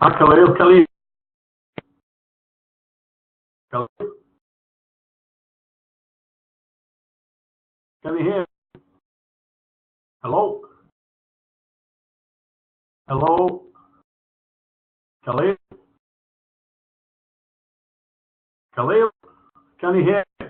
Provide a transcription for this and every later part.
Hi, Khalil. Khalil. Khalil. Can you hear me? Hello? Hello? Khalil? Khalil? Can you hear me?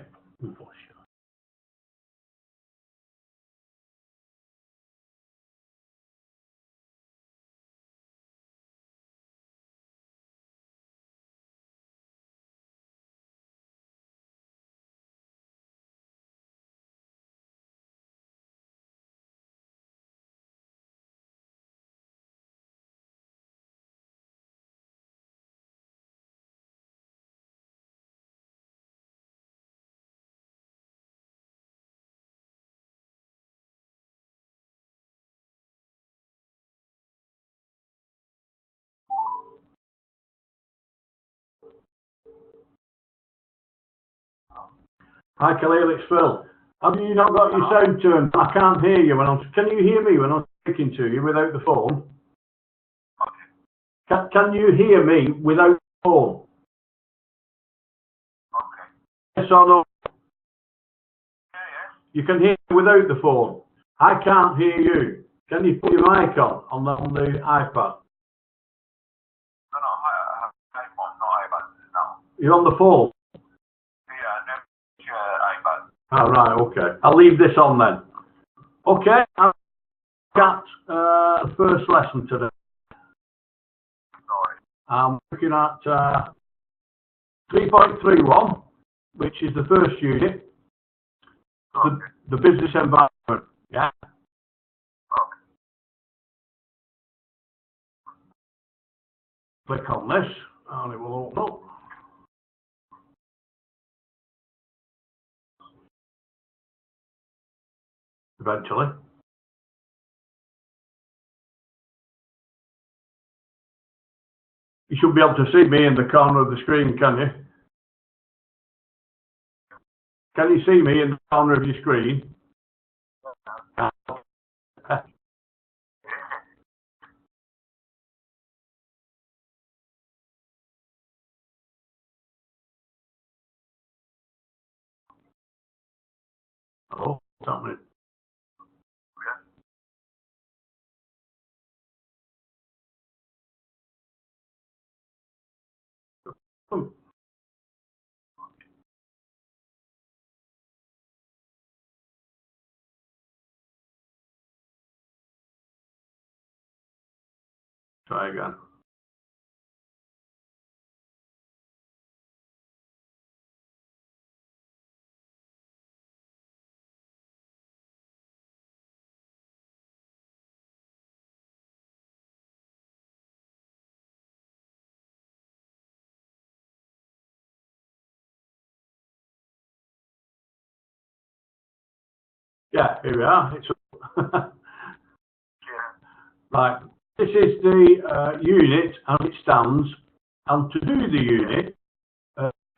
Hi, Khalil, it's Phil. Have you not got your sound turned? I can't hear you when I'm... Can you hear me when I'm speaking to you without the phone? Can you hear me without the phone? Okay. Yes or no? Yeah. You can hear me without the phone. I can't hear you. Can you put your mic on the iPad? No, I have iPhone, no iPad now. You're on the phone? Yeah, no iPad. Oh, right, okay. I'll leave this on then. Okay, I've got the first lesson today. Sorry. I'm looking at 3.31, which is the first unit, Okay. the business environment. Yeah. Okay. Click on this, and it will open up. Eventually. You should be able to see me in the corner of the screen, can you? Can you see me in the corner of your screen? Hello, what's happening? Oh. Try again. Yeah, here we are. It's right. This is the unit as it stands, and to do the unit,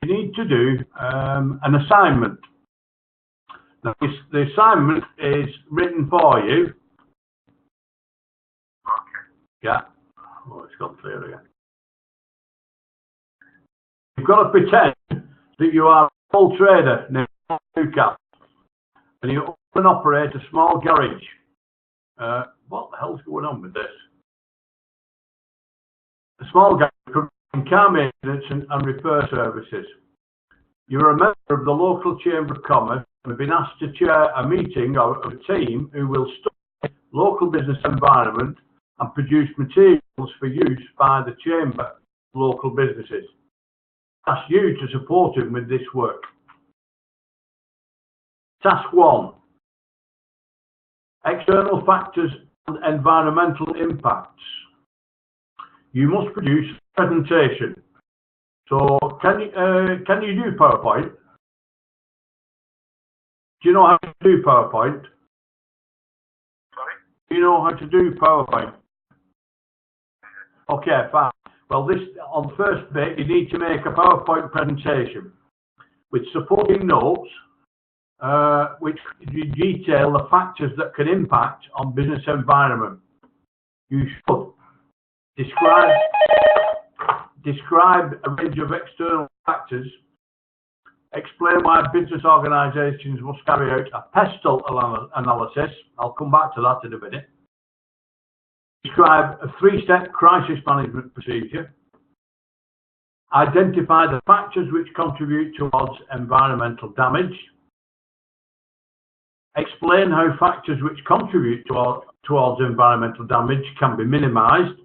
you need to do an assignment. Now, the assignment is written for you. Okay. Yeah. Oh, it's gone clear again. You've got to pretend that you are a sole trader named Newcastle, and you own and operate a small garage. What the hell's going on with this? A small garage providing car maintenance and repair services. You're a member of the local Chamber of Commerce and have been asked to chair a meeting of a team who will study local business environment and produce materials for use by the Chamber local businesses. Ask you to support him with this work. Task 1. External factors and environmental impacts. You must produce a presentation. So can you do PowerPoint? Do you know how to do PowerPoint? Sorry? Do you know how to do PowerPoint? Okay, fine. Well, this on the first bit, you need to make a PowerPoint presentation with supporting notes, which detail the factors that can impact on business environment. You should describe a range of external factors, explain why business organisations must carry out a pestle analysis. I'll come back to that in a minute. Describe a 3-step crisis management procedure. Identify the factors which contribute towards environmental damage. Explain how factors which contribute towards environmental damage can be minimised,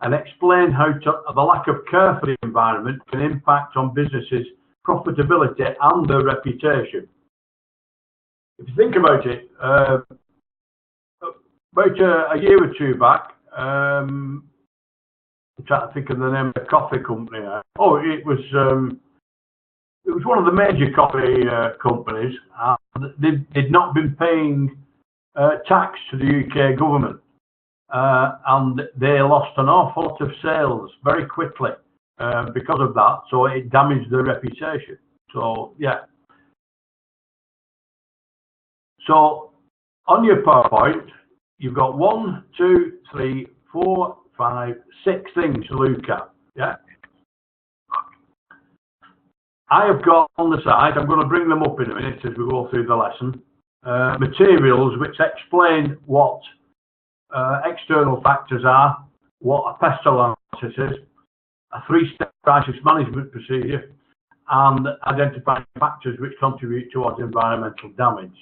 and explain how the lack of care for the environment can impact on businesses' profitability and their reputation. If you think about it, about a year or two back, I'm trying to think of the name of the coffee company now. Oh, it was one of the major coffee companies, and they'd not been paying tax to the UK government, and they lost an awful lot of sales very quickly because of that, so it damaged their reputation. So, yeah. So, on your PowerPoint, you've got 1, 2, 3, 4, 5, 6 things to look at, yeah? I have got on the side, I'm going to bring them up in a minute as we go through the lesson, materials which explain what external factors are, what a pestle analysis is, a 3-step crisis management procedure, and identifying factors which contribute towards environmental damage.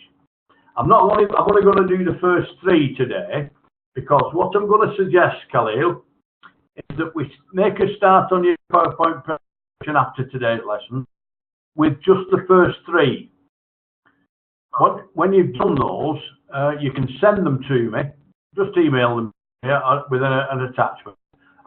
I'm only going to do the first 3 today, because what I'm going to suggest, Khalil, is that we make a start on your PowerPoint presentation after today's lesson with just the first 3. When you've done those, you can send them to me. Just email them here with an attachment.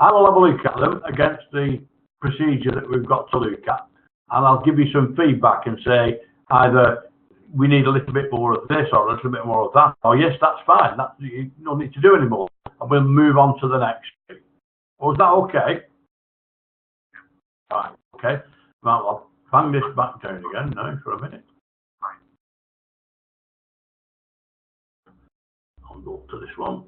I'll have a look at them against the procedure that we've got to look at, and I'll give you some feedback and say either we need a little bit more of this or a little bit more of that, or yes, that's fine, you don't need to do any more, and we'll move on to the next. Or is that okay? Right, okay. Well, I'll bang this back down again now for a minute. I'll go up to this one.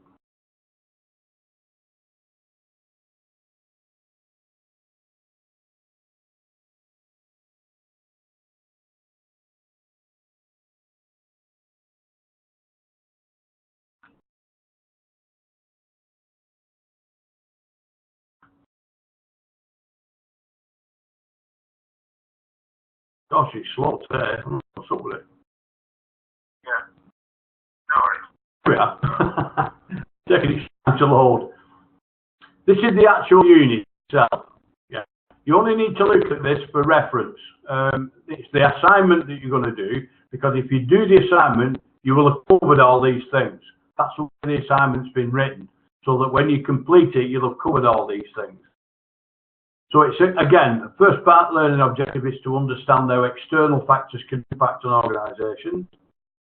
Gosh, it's slow today. What's up with it? Yeah. No worries. Here we are. Taking its time to load. This is the actual unit itself. Yeah. You only need to look at this for reference. It's the assignment that you're going to do, because if you do the assignment, you will have covered all these things. That's the way the assignment's been written, so that when you complete it, you'll have covered all these things. So it's, again, the first part learning objective is to understand how external factors can impact on organisations.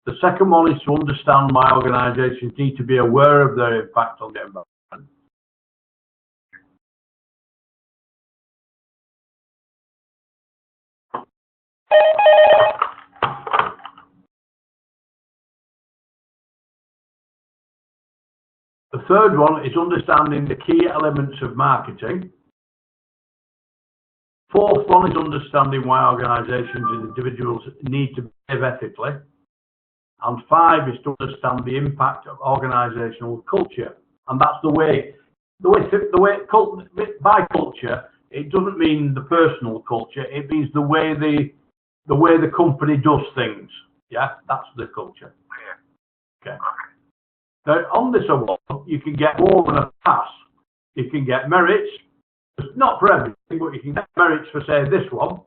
The second one is to understand why organisations need to be aware of their impact on the environment. The third one is understanding the key elements of marketing. Fourth one is understanding why organisations and individuals need to behave ethically. And 5 is to understand the impact of organisational culture. And that's by culture, it doesn't mean the personal culture, it means the way the company does things. Yeah, that's the culture. Okay. Now, on this award, you can get more than a pass. You can get merits. Not for everything, but you can get merits for, say, this one.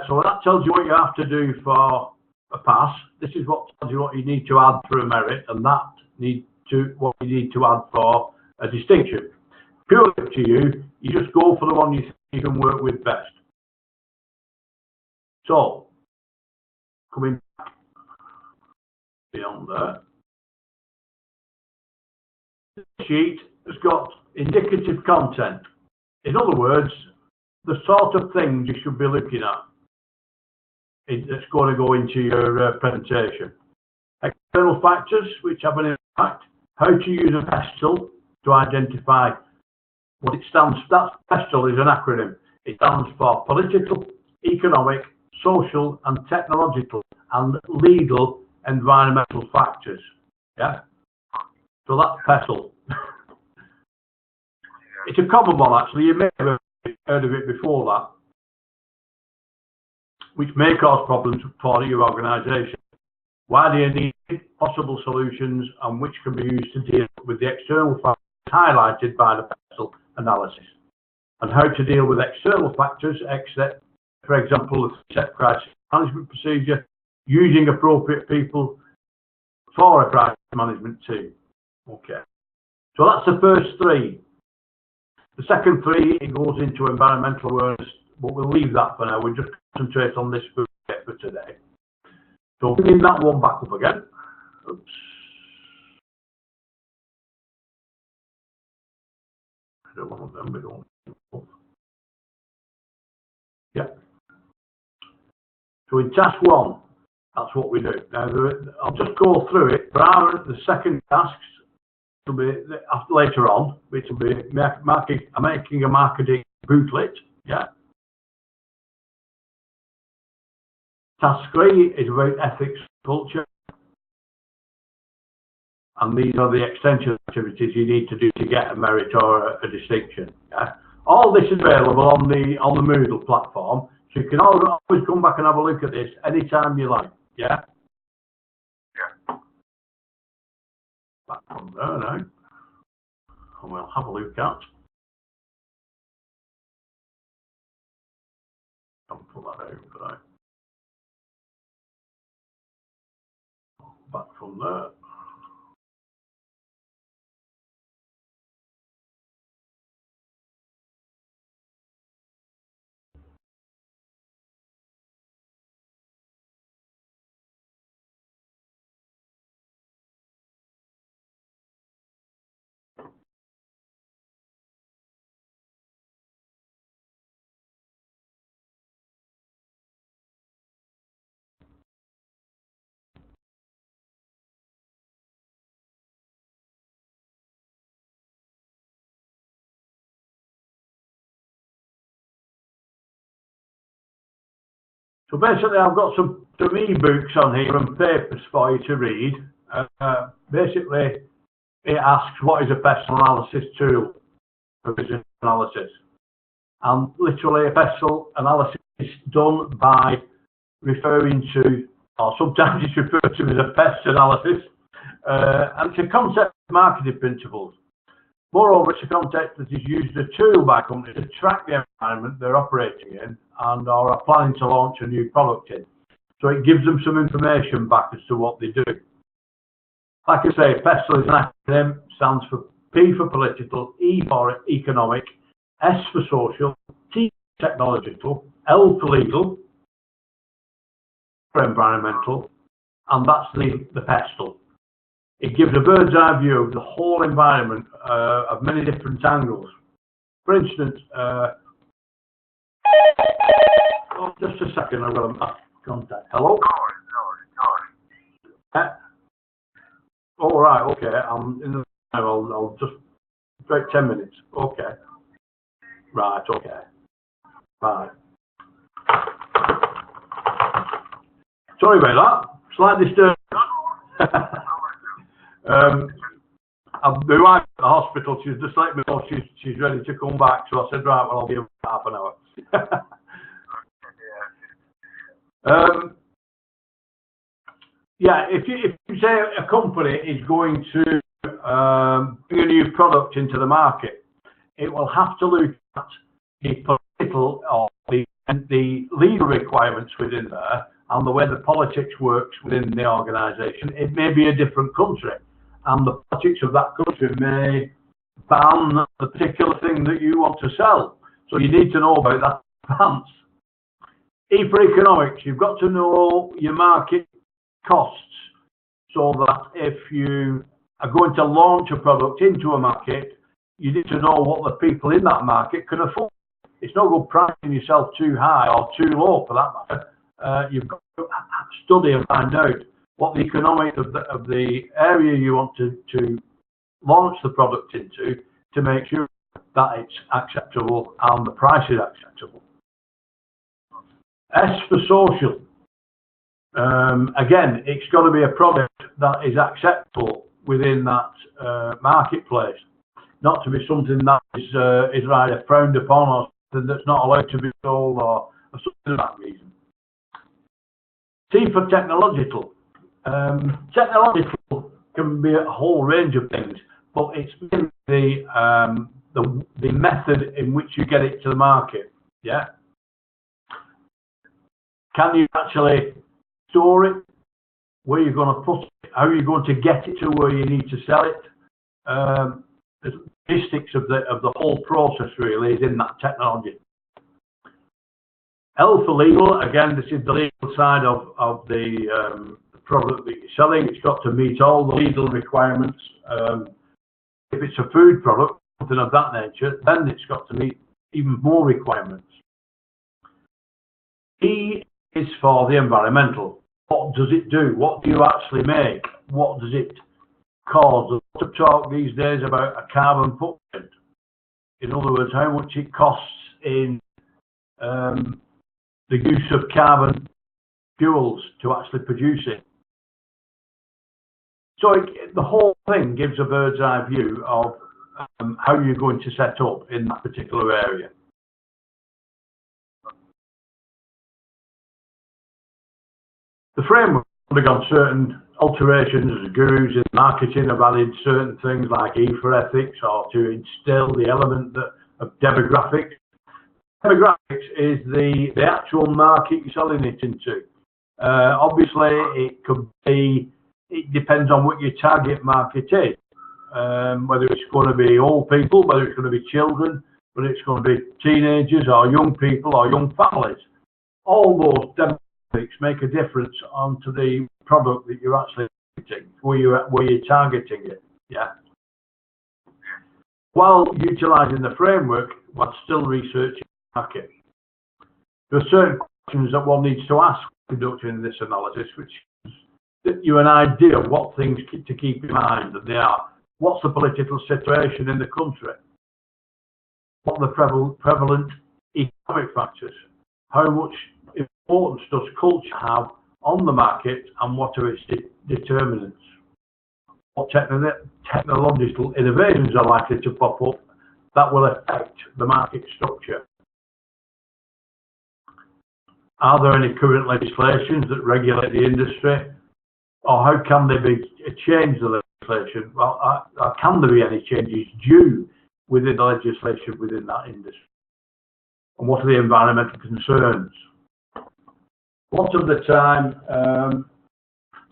So that tells you what you have to do for a pass. This is what tells you what you need to add for a merit, and what you need to add for a distinction. Purely up to you. You just go for the one you think you can work with best. So, coming back beyond there, the sheet has got indicative content. In other words, the sort of things you should be looking at that's going to go into your presentation. External factors which have an impact, how to use a pestle to identify What it stands for, that PESTEL is an acronym. It stands for Political, Economic, Social and Technological and Legal Environmental Factors. Yeah? So that's PESTEL. It's a common one actually, you may have heard of it before that, which may cause problems for your organisation. Why do you need possible solutions and which can be used to deal with the external factors highlighted by the PESTEL analysis, and how to deal with external factors, except, for example, the set crisis management procedure, using appropriate people for a crisis management team. Okay, so that's the first three. The second three, it goes into environmental awareness, but we'll leave that for now. We'll just concentrate on this for today. So bringing that one back up again. Oops. I don't want them, we don't. Yeah. So in task one, that's what we do. Now, I'll just go through it. The second tasks will be later on, which will be making a marketing booklet. Yeah. Task 3 is about ethics culture. And these are the extension activities you need to do to get a merit or a distinction. Yeah? All this is available on the Moodle platform, so you can always come back and have a look at this anytime you like. Yeah. Yeah. Back from there now, and we'll have a look at. I'll pull that out for that. Back from there. So basically, I've got some e-books on here and papers for you to read. Basically, it asks what is a PESTEL analysis tool for business analysis. And literally, a PESTEL analysis is done by referring to, or sometimes it's referred to as a PEST analysis, and it's a concept of marketing principles. Moreover, it's a concept that is used as a tool by companies to track the environment they're operating in and are planning to launch a new product in. So it gives them some information back as to what they do. Like I say, PESTEL is an acronym, stands for P for political, E for economic, S for social, T for technological, L for legal, for environmental, and that's the PESTEL. It gives a bird's eye view of the whole environment of many different angles. For instance, just a second, I've got a contact. Hello? All right, okay. I'm in the. I'll just break 10 minutes. Okay. Right. Okay. Bye. Sorry about that. Slight disturbance. My wife at the hospital, she's just let me know she's ready to come back, so I said, right, well, I'll be in half an hour. Yeah, if you say a company is going to bring a new product into the market, it will have to look at the political or the legal requirements within there and the way the politics works within the organisation. It may be a different country, and the politics of that country may ban the particular thing that you want to sell. So you need to know about that bans. E for economics, you've got to know your market costs, so that if you are going to launch a product into a market, you need to know what the people in that market can afford. It's no good pricing yourself too high or too low for that matter. You've got to study and find out what the economics of the area you want to launch the product into, to make sure that it's acceptable and the price is acceptable. S for social. Again, it's got to be a product that is acceptable within that marketplace, not to be something that is either frowned upon or something that's not allowed to be sold or something for that reason. T for technological. Technological can be a whole range of things, but it's the method in which you get it to the market. Yeah. Can you actually store it? Where you're going to put it? How are you going to get it to where you need to sell it? The logistics of the whole process really is in that technology. L for legal. Again, this is the legal side of the product that you're selling. It's got to meet all the legal requirements. If it's a food product, something of that nature, then it's got to meet even more requirements. E is for the environmental. What does it do? What do you actually make? What does it cause? There's a lot of talk these days about a carbon footprint. In other words, how much it costs in the use of carbon fuels to actually produce it. So the whole thing gives a bird's eye view of how you're going to set up in that particular area. The framework has undergone certain alterations. As gurus in marketing have added certain things like E for ethics, or to instill the element of demographics. Demographics is the actual market you're selling it into. Obviously, it depends on what your target market is. Whether it's going to be old people, whether it's going to be children, whether it's going to be teenagers or young people or young families. All those demographics make a difference onto the product that you're actually marketing, where you're targeting it. Yeah. While utilising the framework, while still researching the market, there are certain questions that one needs to ask when conducting this analysis, which gives you an idea of what things to keep in mind. And they are: what's the political situation in the country? What are the prevalent economic factors? How much importance does culture have on the market, and what are its determinants? What technological innovations are likely to pop up that will affect the market structure? Are there any current legislations that regulate the industry, or how can they change the legislation? Well, can there be any changes due within the legislation within that industry? And what are the environmental concerns? A lot of the time,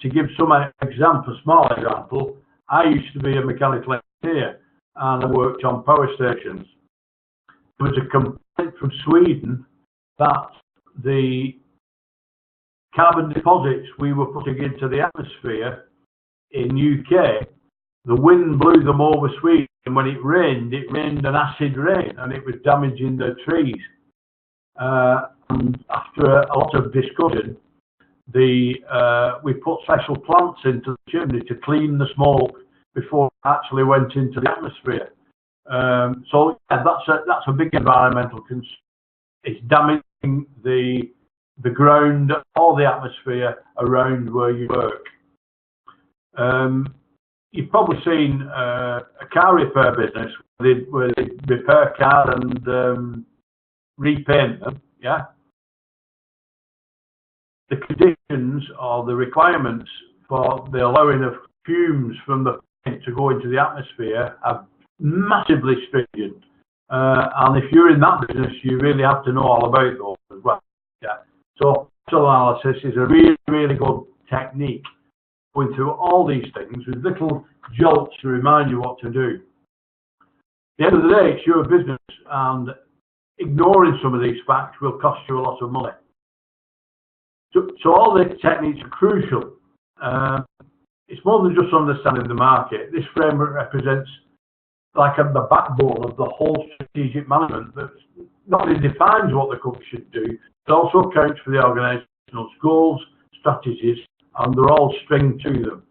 to give some example, small example, I used to be a mechanical engineer and I worked on power stations. There was a complaint from Sweden that the carbon deposits we were putting into the atmosphere in UK, the wind blew them over Sweden, and when it rained an acid rain, and it was damaging the trees. And after a lot of discussion, we put special plants into the chimney to clean the smoke before it actually went into the atmosphere. So yeah, that's a big environmental concern. It's damaging the ground or the atmosphere around where you work. You've probably seen a car repair business where they repair cars and repaint them. Yeah. The conditions or the requirements for the allowing of fumes from the paint to go into the atmosphere are massively stringent. And if you're in that business, you really have to know all about those as well. Yeah. So analysis is a really, really good technique, going through all these things with little jolts to remind you what to do. At the end of the day, it's your business, and ignoring some of these facts will cost you a lot of money. So all these techniques are crucial. It's more than just understanding the market. This framework represents like the backbone of the whole strategic management that not only defines what the company should do, but also accounts for the organisation's goals, strategies, and they're all stringed to them.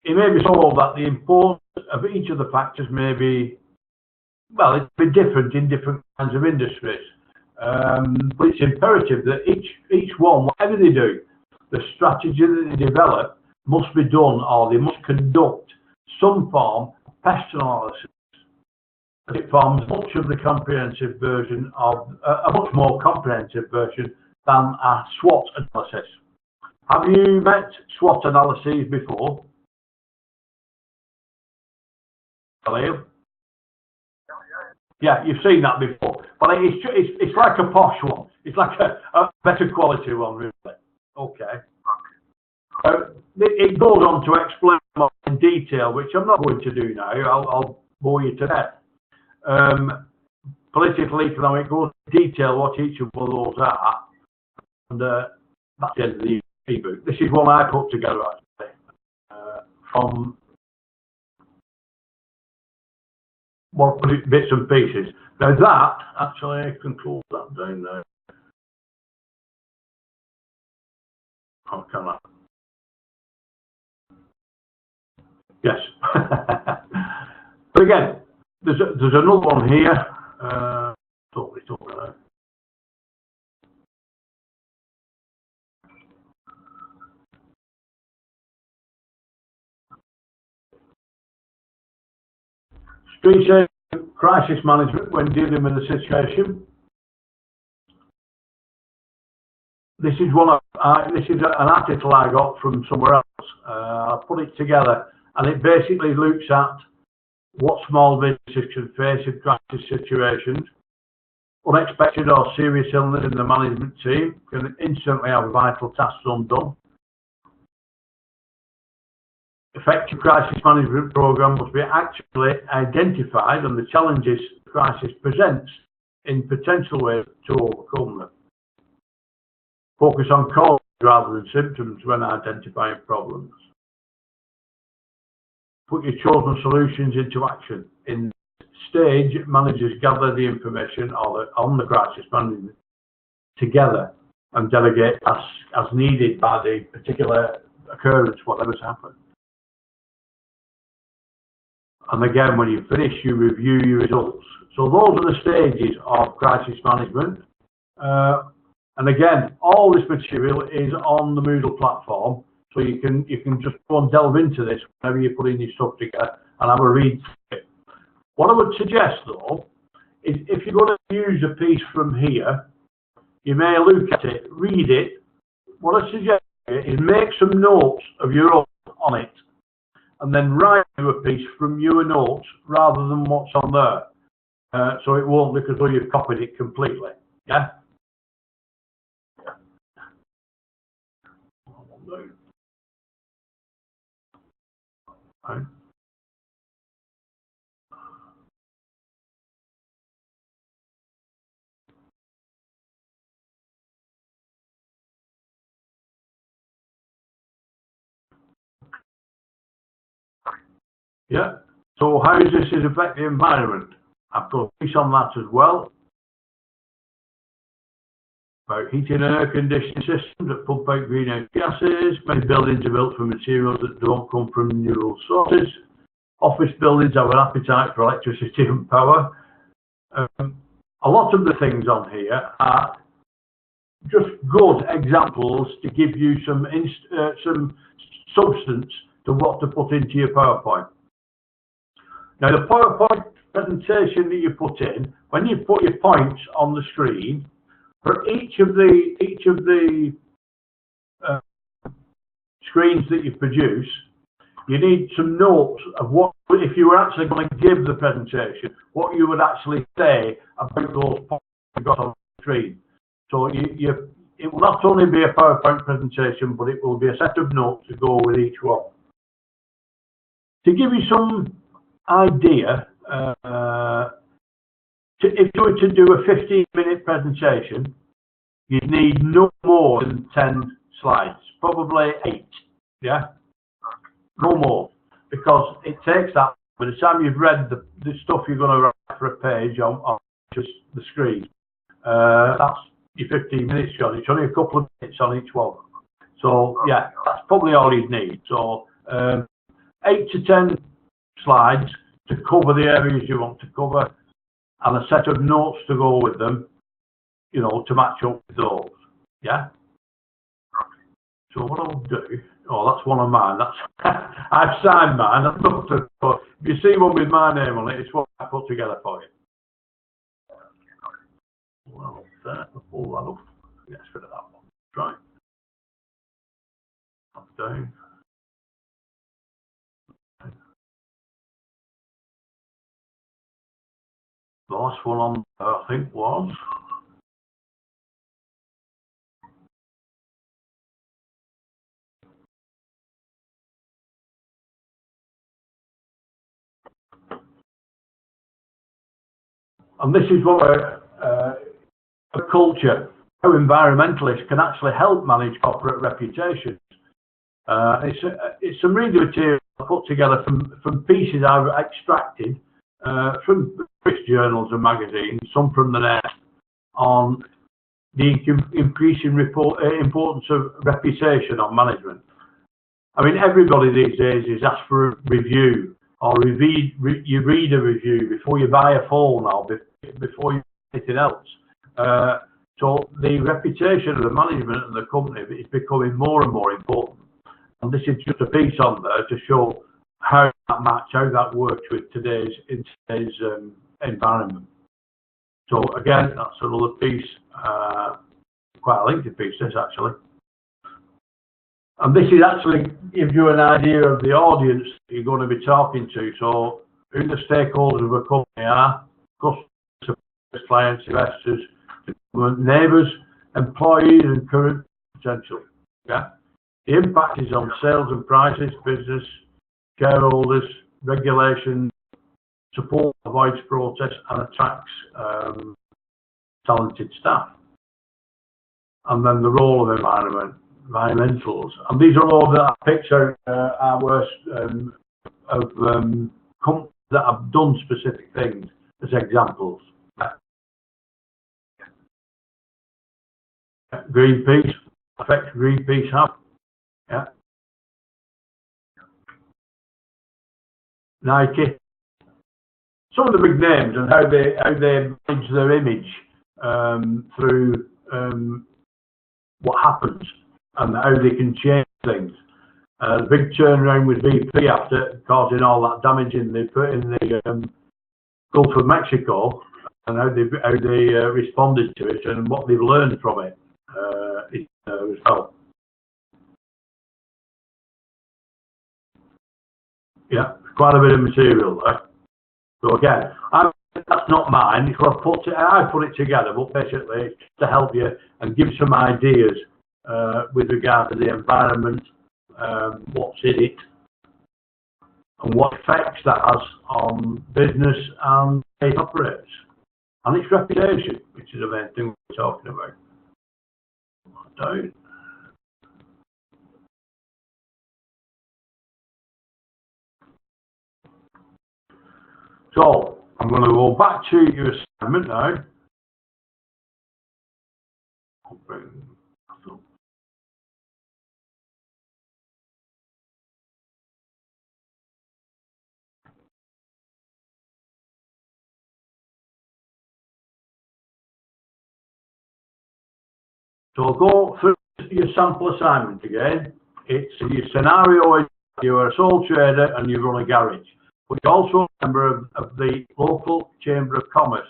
It may be so that the importance of each of the factors may be, well, it'll be different in different kinds of industries. But it's imperative that each one, whatever they do, the strategy that they develop must be done, or they must conduct some form of pest analysis. It forms much of the comprehensive version of a much more comprehensive version than a SWOT analysis. Have you met SWOT analyses before? Hello? Yeah, you've seen that before, but it's like a posh one. It's like a better quality one, really. Okay. It goes on to explain more in detail, which I'm not going to do now. I'll bore you to death. Political economic goes into detail what each of those are, and that's the end of the ebook. This is one I put together actually from more bits and pieces. Now that actually I can close that down now. How can I? Yes. But again, there's another one here. Totally now. Street crisis management when dealing with a situation. This is this is an article I got from somewhere else. I put it together, and it basically looks at what small businesses can face in crisis situations. Unexpected or serious illness in the management team can instantly have vital tasks undone. Effective crisis management program must be actually identified and the challenges the crisis presents in potential ways to overcome them. Focus on causes rather than symptoms when identifying problems. Put your chosen solutions into action. In this stage, managers gather the information on the crisis management together and delegate as needed by the particular occurrence, whatever's happened. And again, when you finish, you review your results. So those are the stages of crisis management. And again, all this material is on the Moodle platform, so you can just go and delve into this whenever you're putting your stuff together and have a read through it. What I would suggest though is if you're going to use a piece from here, you may look at it, read it. What I suggest is make some notes of your own on it, and then write you a piece from your notes rather than what's on there, so it won't look as though you've copied it completely. Yeah. Right. Yeah. So how does this affect the environment? I've got a piece on that as well. About heating and air conditioning systems that pump out greenhouse gases. Many buildings are built from materials that don't come from renewable sources. Office buildings have an appetite for electricity and power. A lot of the things on here are just good examples to give you some substance to what to put into your PowerPoint. Now, the PowerPoint presentation that you put in, when you put your points on the screen, for each of the screens that you produce, you need some notes of what, if you were actually going to give the presentation, what you would actually say about those points you got on the screen. So it will not only be a PowerPoint presentation, but it will be a set of notes to go with each one. To give you some idea, if you were to do a 15-minute presentation, you'd need no more than 10 slides, probably 8, yeah? No more, because it takes that, by the time you've read the stuff you're going to write for a page on just the screen, that's your 15 minutes, John. It's only a couple of minutes on each one. So, yeah, that's probably all you'd need. So, 8 to 10 slides to cover the areas you want to cover, and a set of notes to go with them, you know, to match up with those. Yeah? So what I'll do, oh, that's one of mine. That's I've signed mine. I've looked at, but if you see one with my name on it, it's what I put together for you. Well, there, I'll pull that up. Get rid of that one. Right. Up, down. The last one on there, I think, was. And this is what a culture, how environmentalists can actually help manage corporate reputations. It's some reading material I put together from pieces I've extracted from British journals and magazines, some from the net, on the increasing importance of reputation on management. I mean, everybody these days is asked for a review, or you read a review before you buy a phone, or before you do anything else. So the reputation of the management of the company is becoming more and more important. And this is just a piece on there to show how that works with today's environment. So again, that's another piece, quite a lengthy piece, this actually. And this is actually gives you an idea of the audience that you're going to be talking to. So who the stakeholders of a company are: customers, clients, investors, neighbours, employees, and current potential. Yeah. The impact is on sales and prices, business, shareholders, regulation, support, avoids protest, and attracts talented staff. And then the role of environmentals. And these are all that I picked out our worst of companies that have done specific things as examples. Greenpeace, effect Greenpeace have. Yeah. Nike. Some of the big names and how they manage their image through what happens and how they can change things. The big turnaround with BP after causing all that damage in the Gulf of Mexico, and how they responded to it and what they've learned from it as well. Yeah, quite a bit of material there. So again, that's not mine. It's what I put it together, but basically it's to help you and give some ideas with regard to the environment, what's in it, and what effects that has on business and how it operates, and its reputation, which is the main thing we're talking about. Down. So I'm going to go back to your assignment now. So go through your sample assignment again. It's your scenario: you're a sole trader and you run a garage, but you're also a member of the local Chamber of Commerce,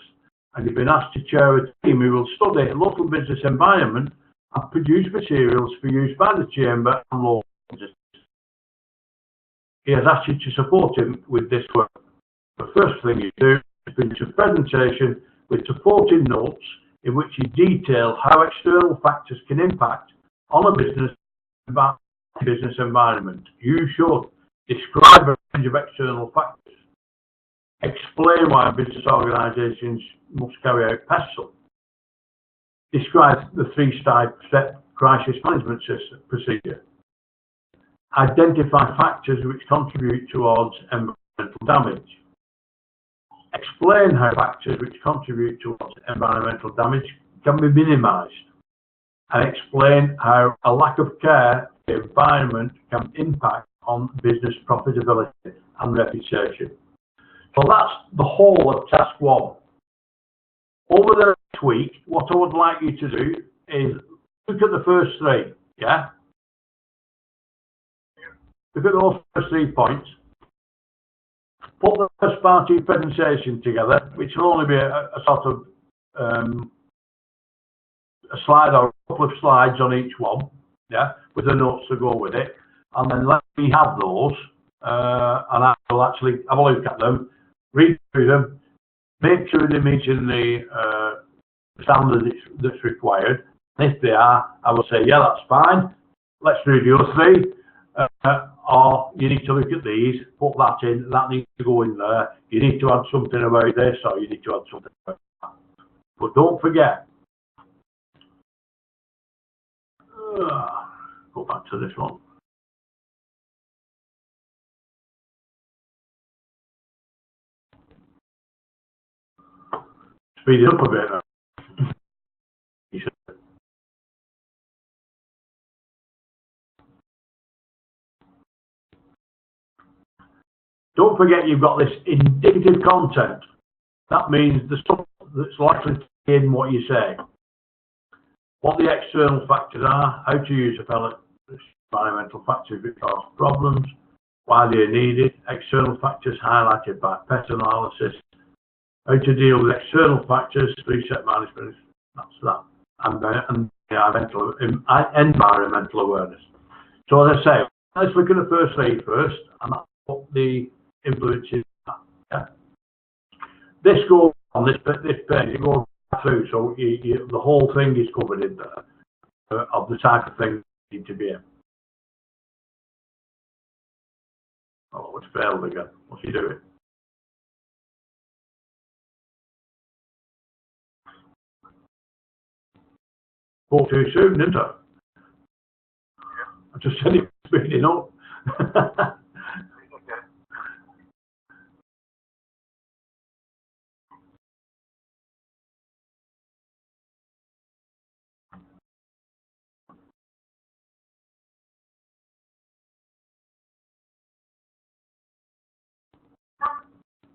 and you've been asked to chair a team who will study local business environment and produce materials for use by the Chamber and local businesses. He has asked you to support him with this work. The first thing you do is produce a presentation with supporting notes in which you detail how external factors can impact on a business environment. You should describe a range of external factors. Explain why business organisations must carry out PESTLE. Describe the three-step crisis management procedure. Identify factors which contribute towards environmental damage. Explain how factors which contribute towards environmental damage can be minimised. And explain how a lack of care for the environment can impact on business profitability. and reputation. So that's the whole of task 1. Over the next week, what I would like you to do is look at the first 3, yeah? Look at those first 3 points. Put the first part of your presentation together, which will only be a sort of a slide or a couple of slides on each one, yeah, with the notes to go with it, and then let me have those, and I will actually have a look at them, read through them, make sure they're meeting the standard that's required. And if they are, I will say, yeah, that's fine. Let's do the other 3. Or you need to look at these, put that in, that needs to go in there. You need to add something about this, or you need to add something about that. But don't forget, go back to this one. Speed it up a bit now. Don't forget you've got this indicative content. That means the stuff that's likely to be in what you say. What the external factors are, how to use environmental factors that cause problems, why they are needed, external factors highlighted by PET analysis, how to deal with external factors, reset management, that's that, and environmental awareness. So as I say, let's look at the first 3 first, and that's what the influences are. Yeah. This goes on this page, it goes through, so the whole thing is covered in there, of the type of thing you need to be in. Oh, it's failed again. What's he doing? Spoke too soon, didn't I? I just said it was speeding up.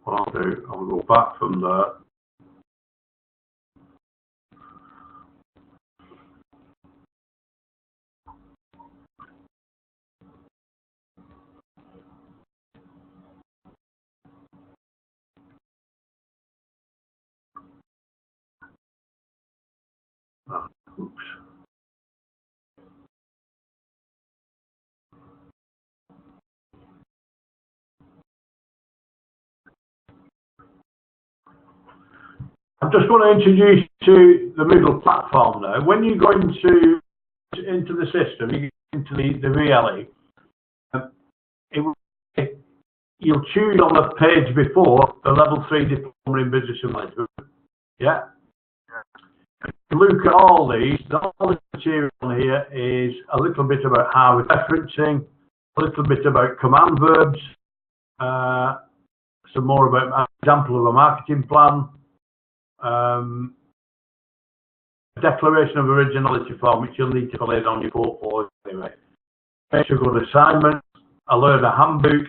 What I'll do, I'll go back from there. Oops. I'm just going to introduce you to the Moodle platform now. When you go into the system, you get into the VLE, you'll choose on the page before the level 3 diploma in business and management. Yeah. Look at all these. All the material here is a little bit about Harvard referencing, a little bit about command verbs, some more about an example of a marketing plan, a declaration of originality form, which you'll need to fill in on your portfolio anyway. Extra good assignments, a learner handbook,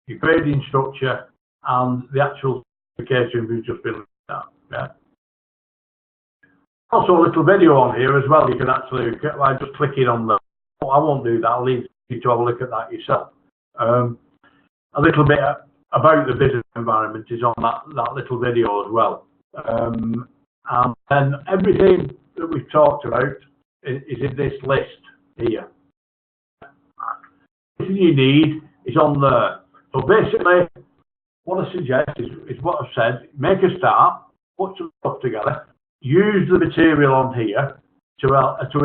your grading structure, and the actual certification we've just been looking at. Yeah. Also a little video on here as well. You can actually look at by just clicking on the. I won't do that. I'll leave you to have a look at that yourself. A little bit about the business environment is on that little video as well. And then everything that we've talked about is in this list here. Everything you need is on there. So basically, what I suggest is what I've said. Make a start, put some stuff together, use the material on here to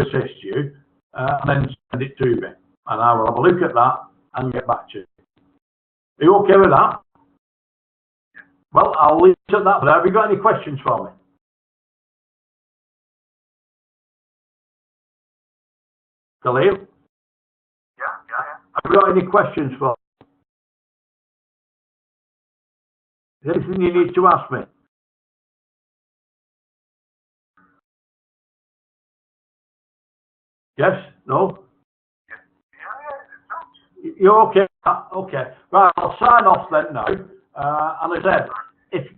assist you, and then send it to me. And I will have a look at that and get back to you. Are you okay with that? Well, I'll leave it at that. But have you got any questions for me? Khalil? Yeah. Have you got any questions for me? Is there anything you need to ask me? Yes? No? You're okay? Okay. Right, I'll sign off then now. And as I said,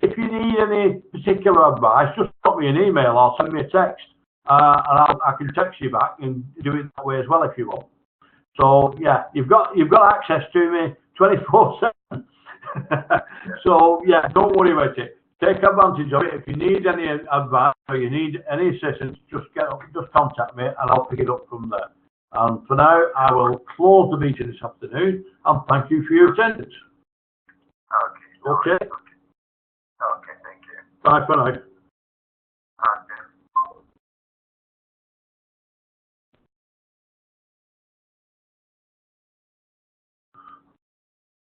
if you need any particular advice, just drop me an email or send me a text. And I can text you back and do it that way as well if you want. So yeah, you've got access to me 24/7. So yeah, don't worry about it. Take advantage of it. If you need any advice or you need any assistance, just contact me and I'll pick it up from there. And for now, I will close the meeting this afternoon and thank you for your attendance. Okay. Okay. Okay, thank you. Bye for now.